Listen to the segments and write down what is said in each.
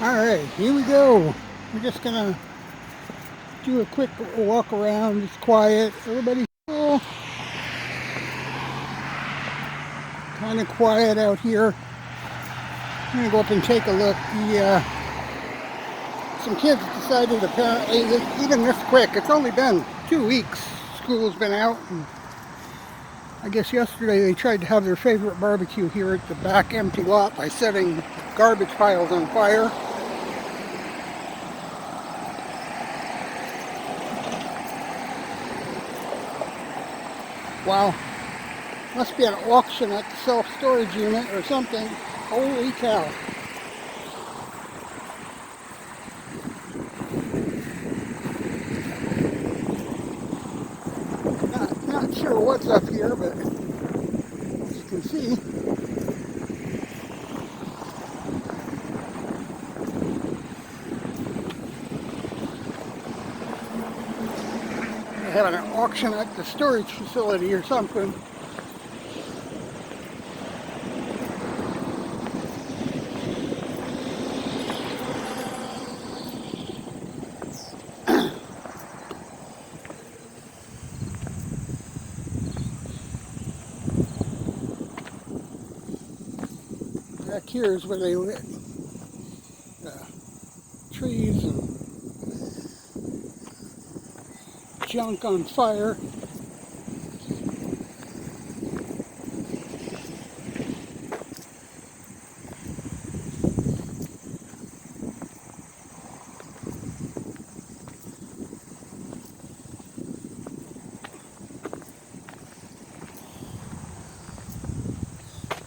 Alright, here we go. We're just gonna do a quick walk around. It's quiet. Everybody's still kind of quiet out here. I'm gonna go up and take a look. Some kids decided apparently, even this quick, it's only been 2 weeks. School's been out. And I guess yesterday they tried to have their favorite barbecue here at the back empty lot by setting garbage piles on fire. Wow. Must be an auction at the self-storage unit or something. Holy cow. Not sure what's up here, but as you can see, they're having an auction at the storage facility or something. Back here is where they lit trees and junk on fire.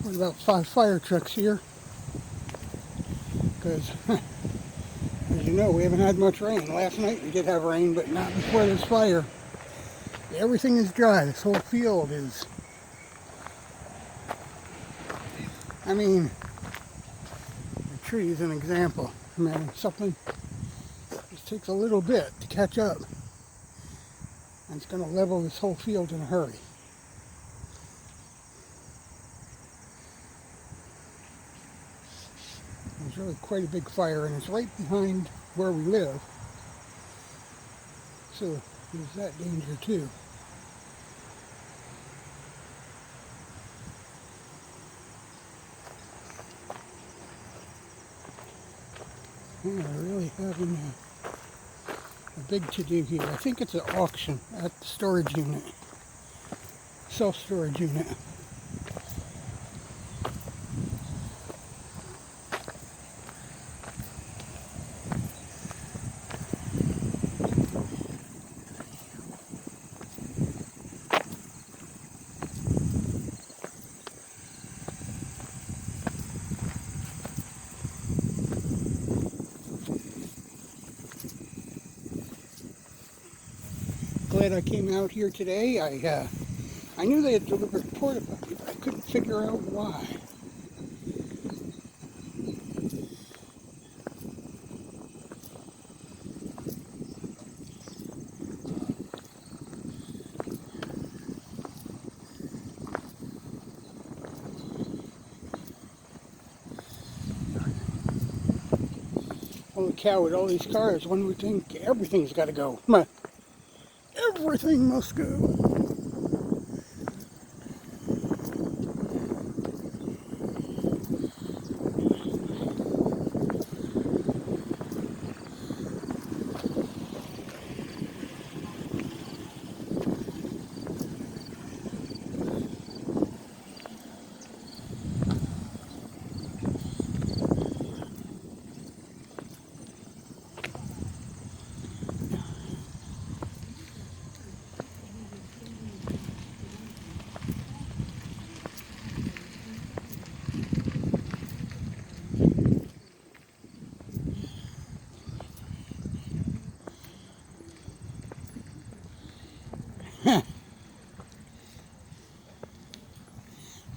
What about 5 fire trucks here? Because, as you know, we haven't had much rain. Last night we did have rain, but not before this fire. Everything is dry. This whole field is... I mean, the tree is an example. Man, something just takes a little bit to catch up. And it's going to level this whole field in a hurry. It's really quite a big fire, and it's right behind where we live. So there's that danger too. Yeah, really having a big to-do here. I think it's an auction at the storage unit. Self-storage unit. Glad I came out here today. I knew they had delivered porta potty, but I couldn't figure out why. Holy cow, with all these cars, one would think everything's got to go. Everything must go.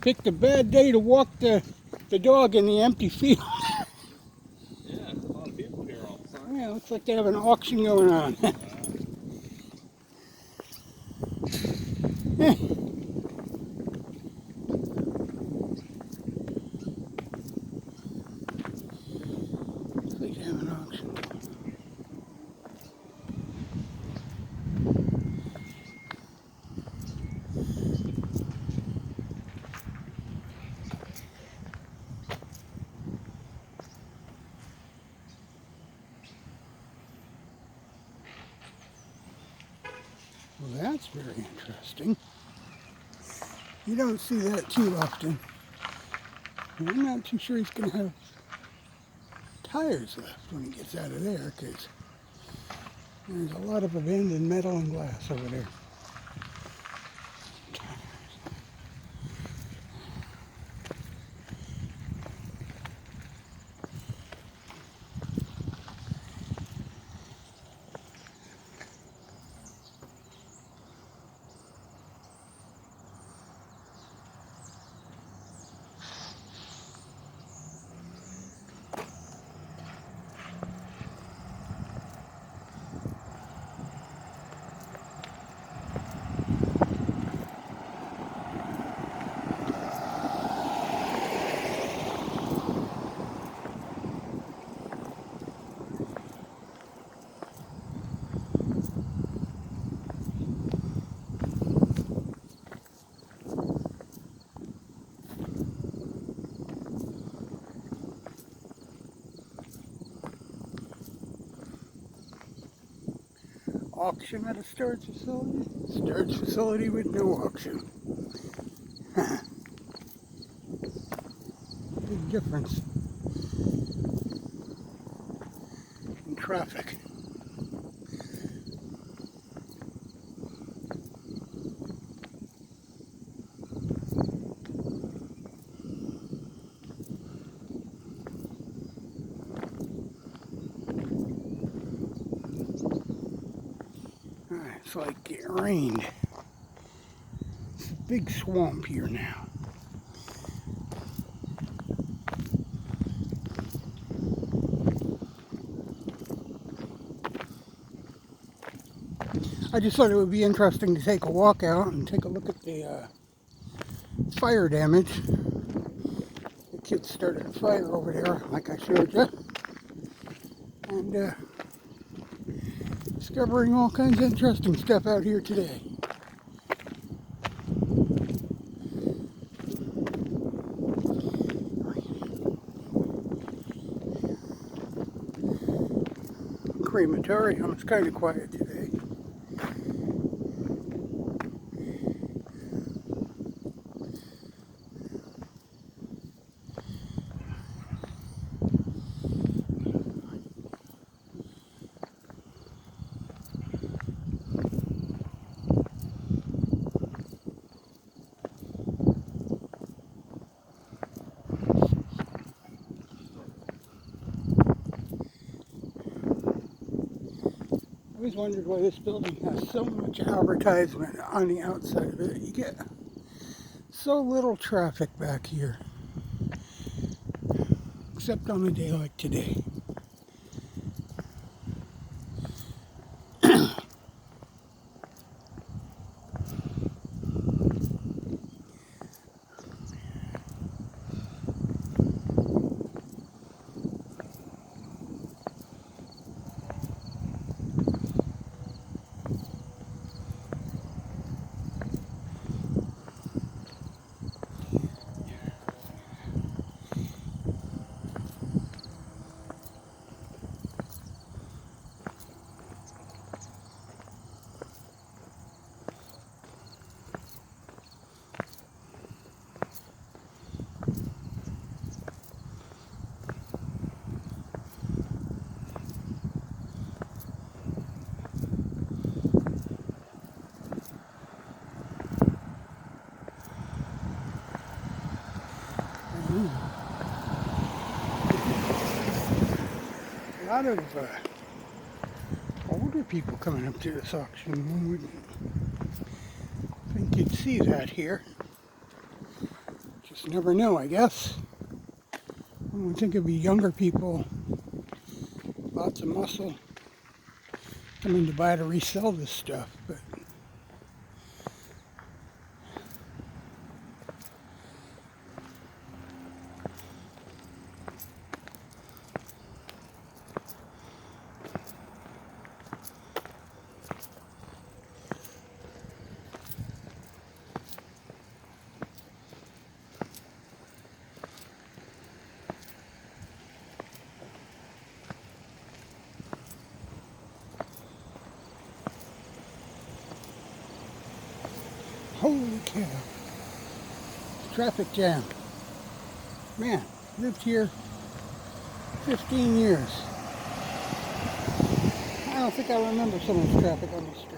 Picked a bad day to walk the dog in the empty field. Yeah, a lot of people here all the time. Yeah, looks like they have an auction going on. have an auction. Well, that's very interesting. You don't see that too often. And I'm not too sure he's going to have tires left when he gets out of there, because there's a lot of abandoned metal and glass over there. Auction at a storage facility? Storage facility with no auction. Big difference in traffic. It's like it rained. It's a big swamp here now. I just thought it would be interesting to take a walk out and take a look at the fire damage. The kids started a fire over there, like I showed you. And discovering all kinds of interesting stuff out here today. Crematorium is kind of quiet today. I always wondered why this building has so much advertisement on the outside of it. You get so little traffic back here, except on a day like today. A lot of older people coming up to this auction. One wouldn't think you'd see that here. Just never know, I guess. One would think it'd be younger people, lots of muscle, coming to buy to resell this stuff, but Holy cow. Traffic jam. Man, lived here 15 years. I don't think I remember so much traffic on the street.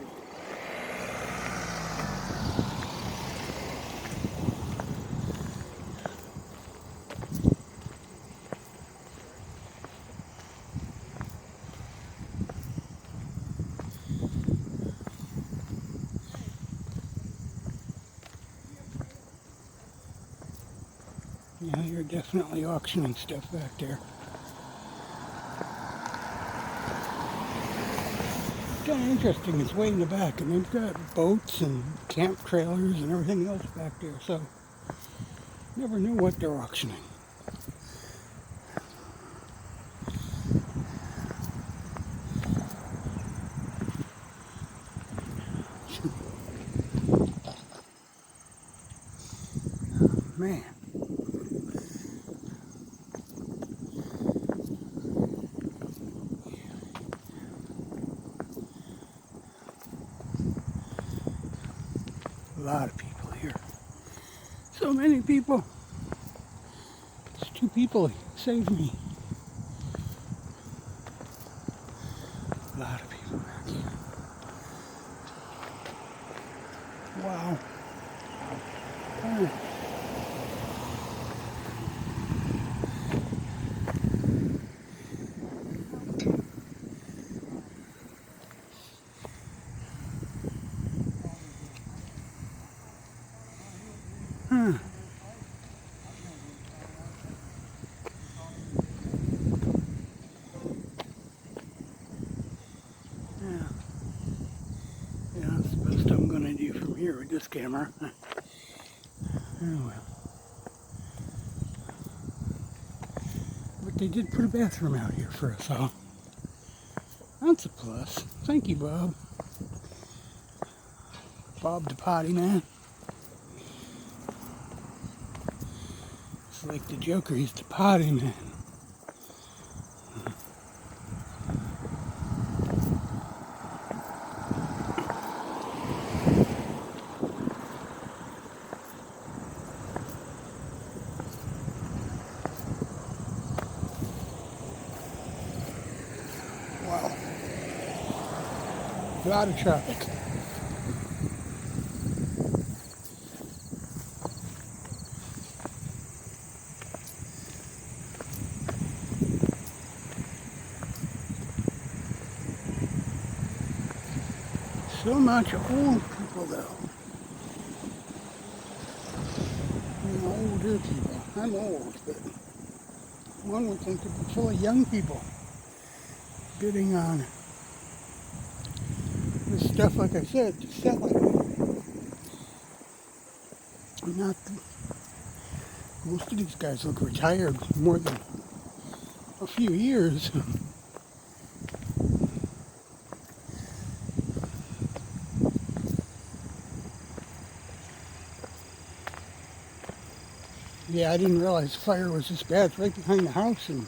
Yeah, you're definitely auctioning stuff back there. Kind of interesting. It's way in the back, and they've got boats and camp trailers and everything else back there. So, never knew what they're auctioning. Man. A lot of people here. So many people. It's 2 people saved me. A lot of people back here. Wow. Oh. Huh. Yeah. Yeah, that's the best I'm going to do from here with this camera. Oh well. But they did put a bathroom out here for us all. That's a plus. Thank you, Bob. Bob the potty man. It's like the Joker, he's the potty man. Wow. A lot of traffic. So much old people, though. You know, older people. I'm old, but one would think it'd be full of young people bidding on this stuff, like I said, to sell it. Not most of these guys look retired more than a few years. Yeah, I didn't realize the fire was this bad. It's right behind the house, and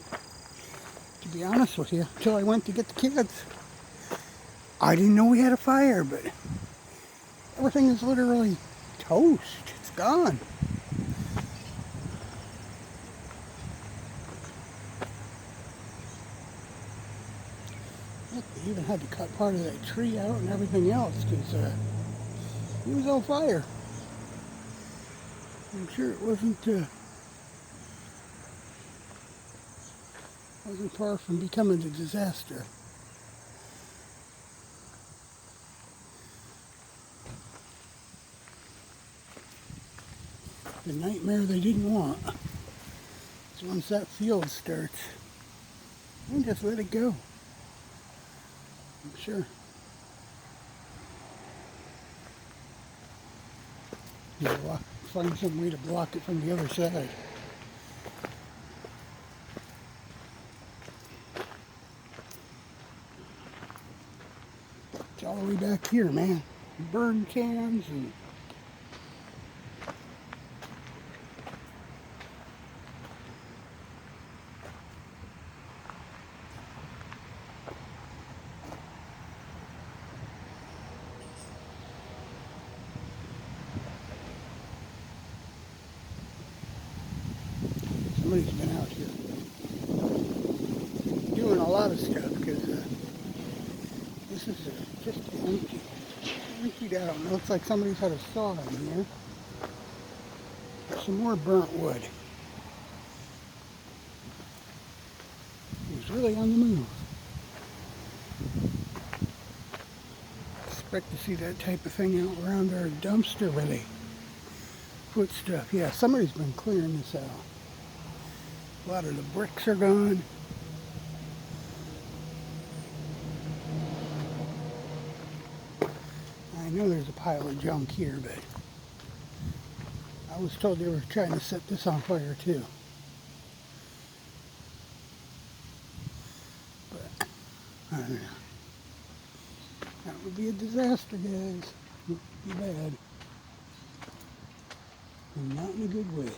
to be honest with you, until I went to get the kids, I didn't know we had a fire, but everything is literally toast. It's gone. Look, they even had to cut part of that tree out and everything else because it was on fire. I'm sure it wasn't far from becoming a disaster. The nightmare they didn't want. So once that field starts, then just let it go. I'm sure. You'll find some way to block it from the other side. It's all the way back here, man. Burn cans and somebody's been out here doing a lot of stuff because this is just emptied out. It looks like somebody's had a saw in here. Some more burnt wood. He's really on the move. Expect to see that type of thing out around our dumpster where they put stuff. Yeah, somebody's been clearing this out. A lot of the bricks are gone. I know there's a pile of junk here, but I was told they were trying to set this on fire too. But I don't know. That would be a disaster, guys. It would be bad. And not in a good way.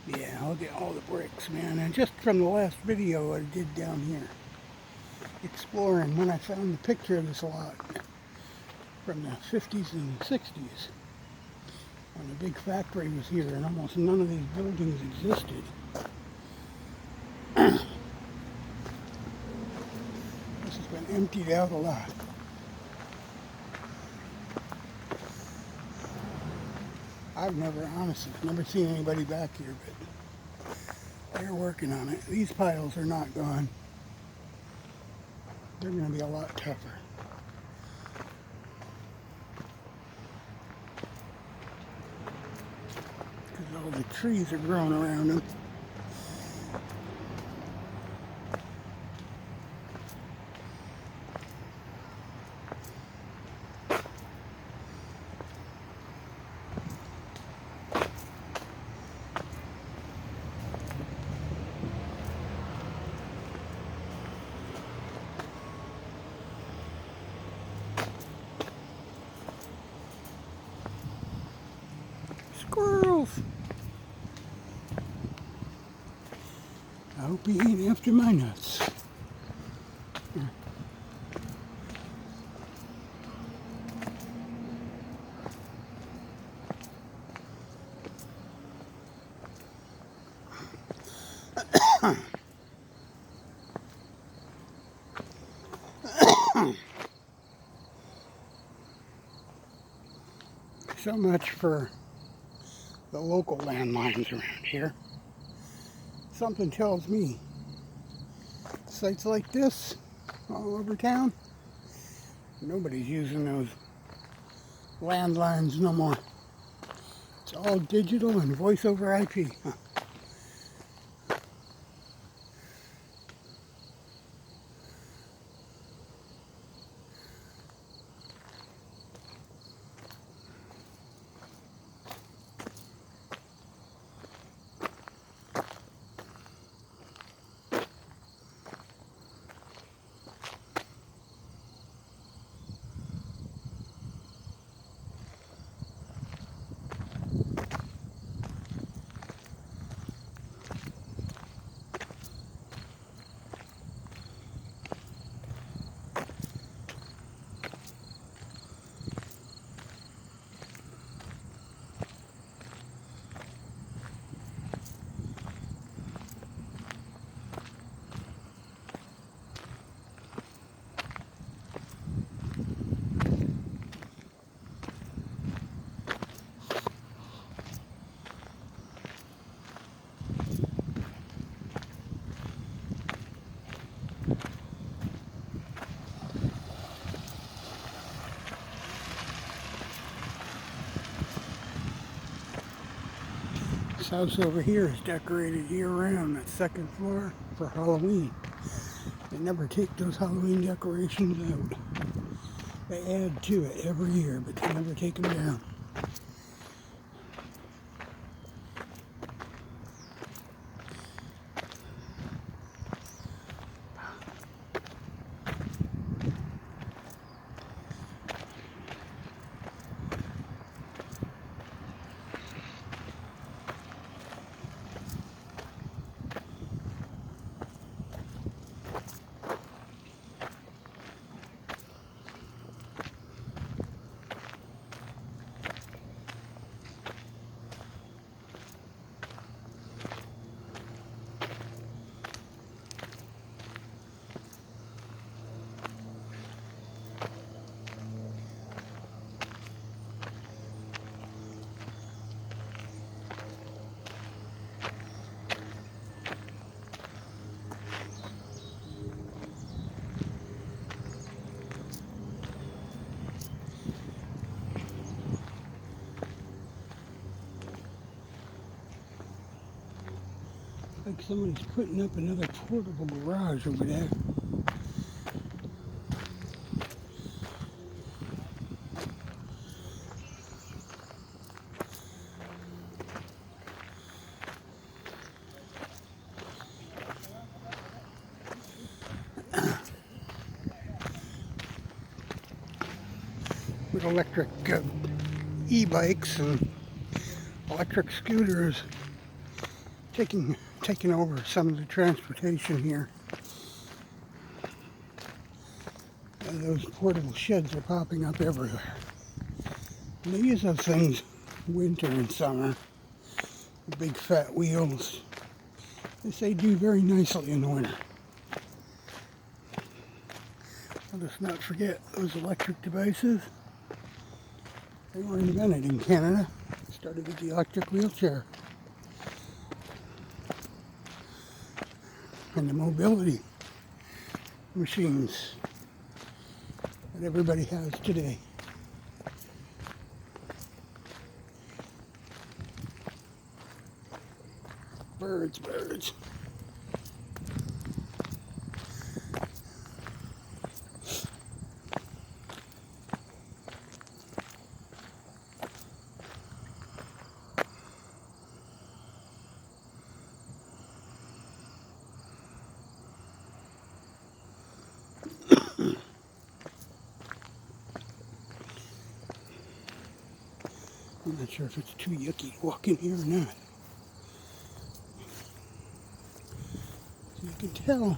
Yeah, I'll get all the bricks, man. And just from the last video I did down here, exploring, when I found the picture of this lot from the 50s and 60s, when the big factory was here and almost none of these buildings existed. This has been emptied out a lot. I've honestly, never seen anybody back here, but they're working on it. These piles are not gone. They're going to be a lot tougher. Because all the trees are growing around them. Squirrels! I hope he ain't after my nuts. So much for the local landmines around here. Something tells me sites like this all over town, nobody's using those landlines no more. It's all digital and voice over IP. Huh. This house over here is decorated year-round, that second floor, for Halloween. They never take those Halloween decorations out. They add to it every year, but they never take them down. Like somebody's putting up another portable garage over there. With electric e-bikes and electric scooters taking over some of the transportation here. And those portable sheds are popping up everywhere. And they use those things winter and summer. The big fat wheels. They say do very nicely in the winter. Let us not forget those electric devices. They were invented in Canada. Started with the electric wheelchair. And the mobility machines that everybody has today. Birds, birds. I'm not sure if it's too yucky to walk in here or not. So you can tell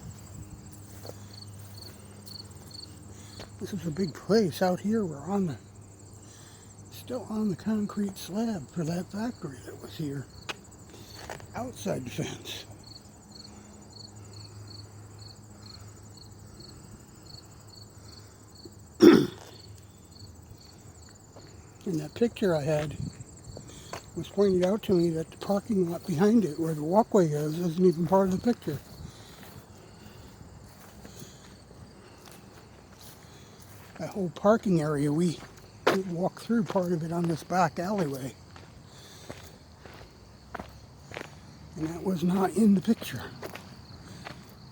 this is a big place out here. We're still on the concrete slab for that factory that was here outside the fence. In that picture I had, it was pointed out to me that the parking lot behind it, where the walkway is, isn't even part of the picture. That whole parking area, we walk through part of it on this back alleyway. And that was not in the picture.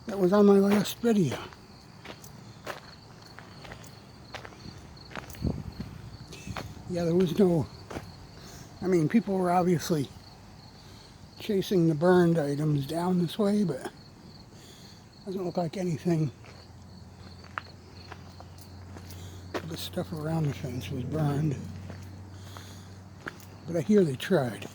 That was on my last video. Yeah, there was no... I mean, people were obviously chasing the burned items down this way, but it doesn't look like anything of the stuff around the fence was burned. But I hear they tried.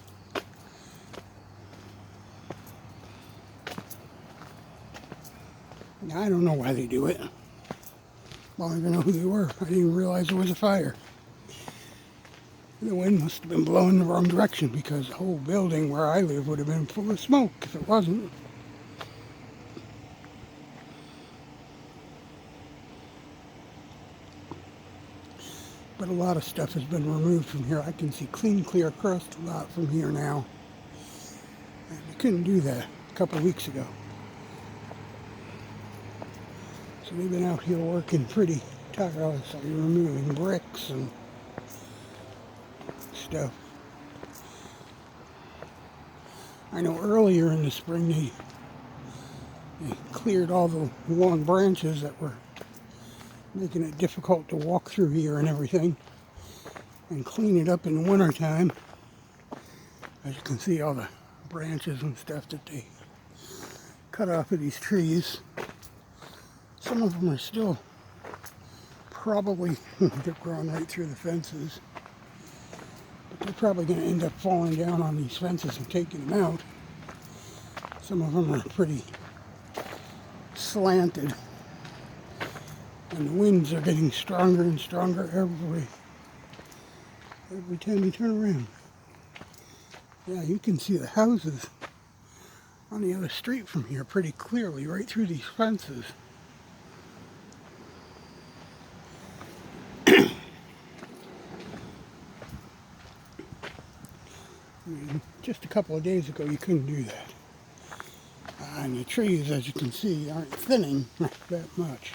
Now, I don't know why they do it. I don't even know who they were. I didn't even realize there was a fire. The wind must have been blowing the wrong direction, because the whole building where I live would have been full of smoke if it wasn't. But a lot of stuff has been removed from here. I can see clean, clear across the lot from here now. And we couldn't do that a couple of weeks ago. So they've been out here working pretty tirelessly, removing bricks and stuff. I know earlier in the spring they cleared all the long branches that were making it difficult to walk through here and everything, and clean it up in the wintertime. As you can see, all the branches and stuff that they cut off of these trees. Some of them are still probably, they're growing right through the fences. But they're probably going to end up falling down on these fences and taking them out. Some of them are pretty slanted. And the winds are getting stronger and stronger every time you turn around. Yeah, you can see the houses on the other street from here pretty clearly, right through these fences. Just a couple of days ago you couldn't do that. And the trees, as you can see, aren't thinning that much.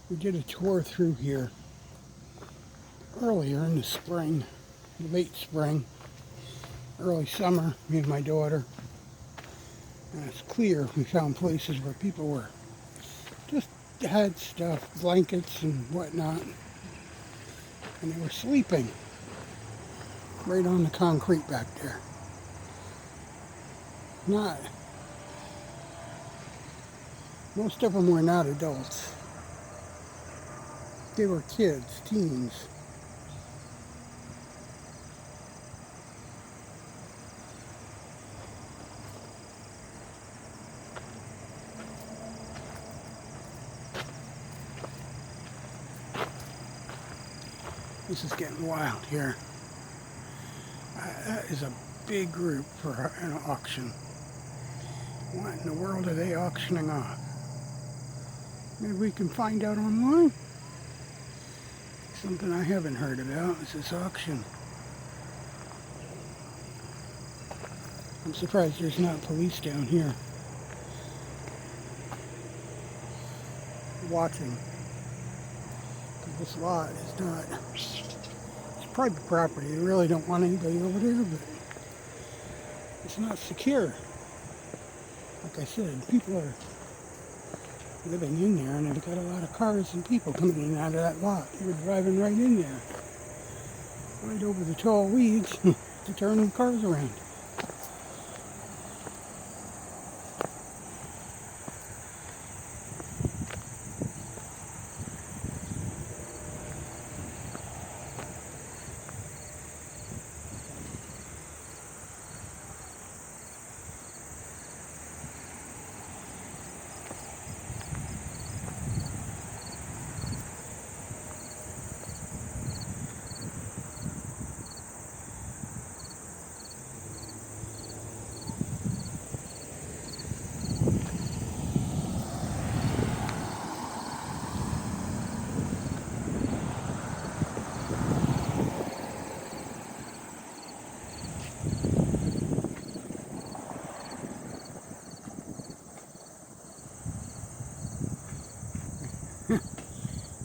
We did a tour through here earlier in the spring, late spring, early summer, me and my daughter. And it's clear we found places where people were just had stuff, blankets and whatnot, and they were sleeping right on the concrete back there. Most of them were not adults. They were kids, teens. This is getting wild here. That is a big group for an auction. What in the world are they auctioning off? Maybe we can find out online. Something I haven't heard about is this auction. I'm surprised there's not police down here watching. This lot is not, it's private property. They really don't want anybody over there, but it's not secure. Like I said, people are living in there, and they've got a lot of cars and people coming in and out of that lot. They were driving right in there, right over the tall weeds to turn the cars around.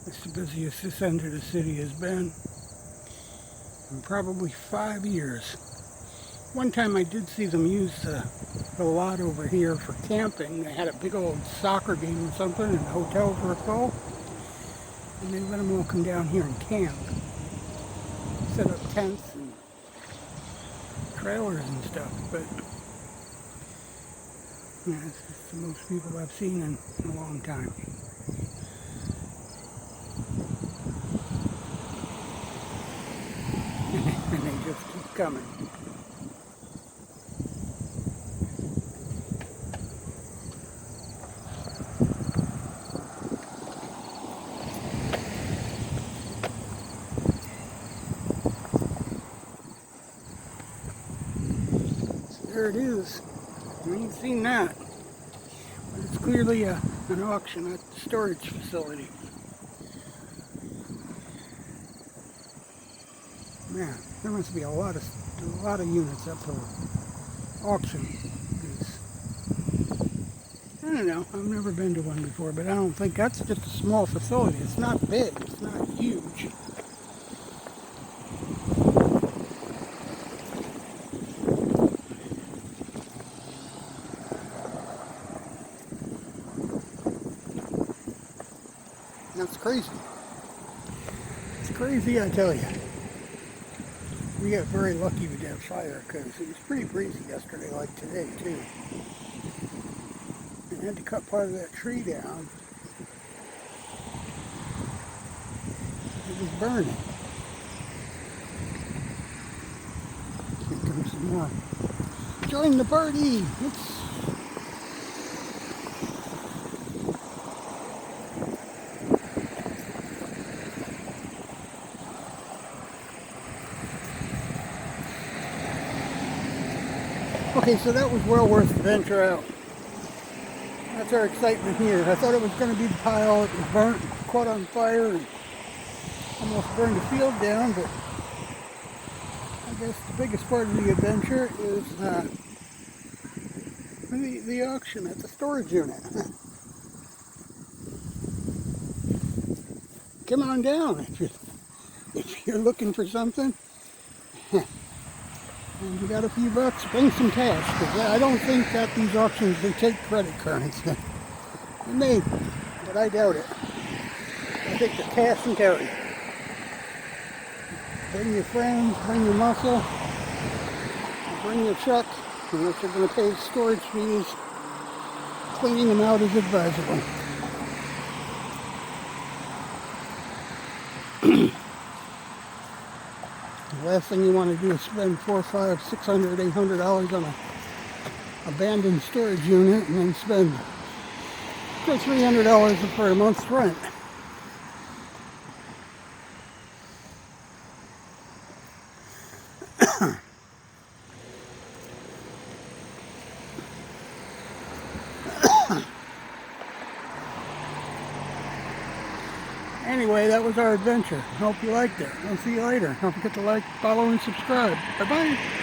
It's the busiest this end of the city has been in probably 5 years. One time I did see them use the lot over here for camping. They had a big old soccer game or something in a hotel for a fall. And they let them all come down here and camp. Set up tents and trailers and stuff. But yeah, it's just the most people I've seen in a long time. And they just keep coming. So there it is. You ain't seen that. But it's clearly an auction at the storage facility. Man, there must be a lot of units up for auction. I don't know. I've never been to one before, but I don't think that's just a small facility. It's not big. It's not huge. That's crazy. It's crazy, I tell you. We got very lucky with that fire because it was pretty breezy yesterday, like today too. I had to cut part of that tree down. It was burning. Here comes some more. Join the party! Okay, so that was well worth the venture out. That's our excitement here. I thought it was going to be the pile that was burnt, caught on fire, and almost burned the field down, but I guess the biggest part of the adventure is the auction at the storage unit. come on down if you're looking for something. And you got a few bucks, bring some cash, because I don't think at these auctions they take credit cards. They may, but I doubt it. I think the cash and carry. Bring your friends, bring your muscle, bring your truck, unless you're going to pay storage fees. Cleaning them out is advisable. The last thing you want to do is spend $400, $500, $600, $800 on a abandoned storage unit and then spend $200, $300 for a month's rent. Anyway, that was our adventure. Hope you liked it. I'll see you later. Don't forget to like, follow, and subscribe. Bye-bye.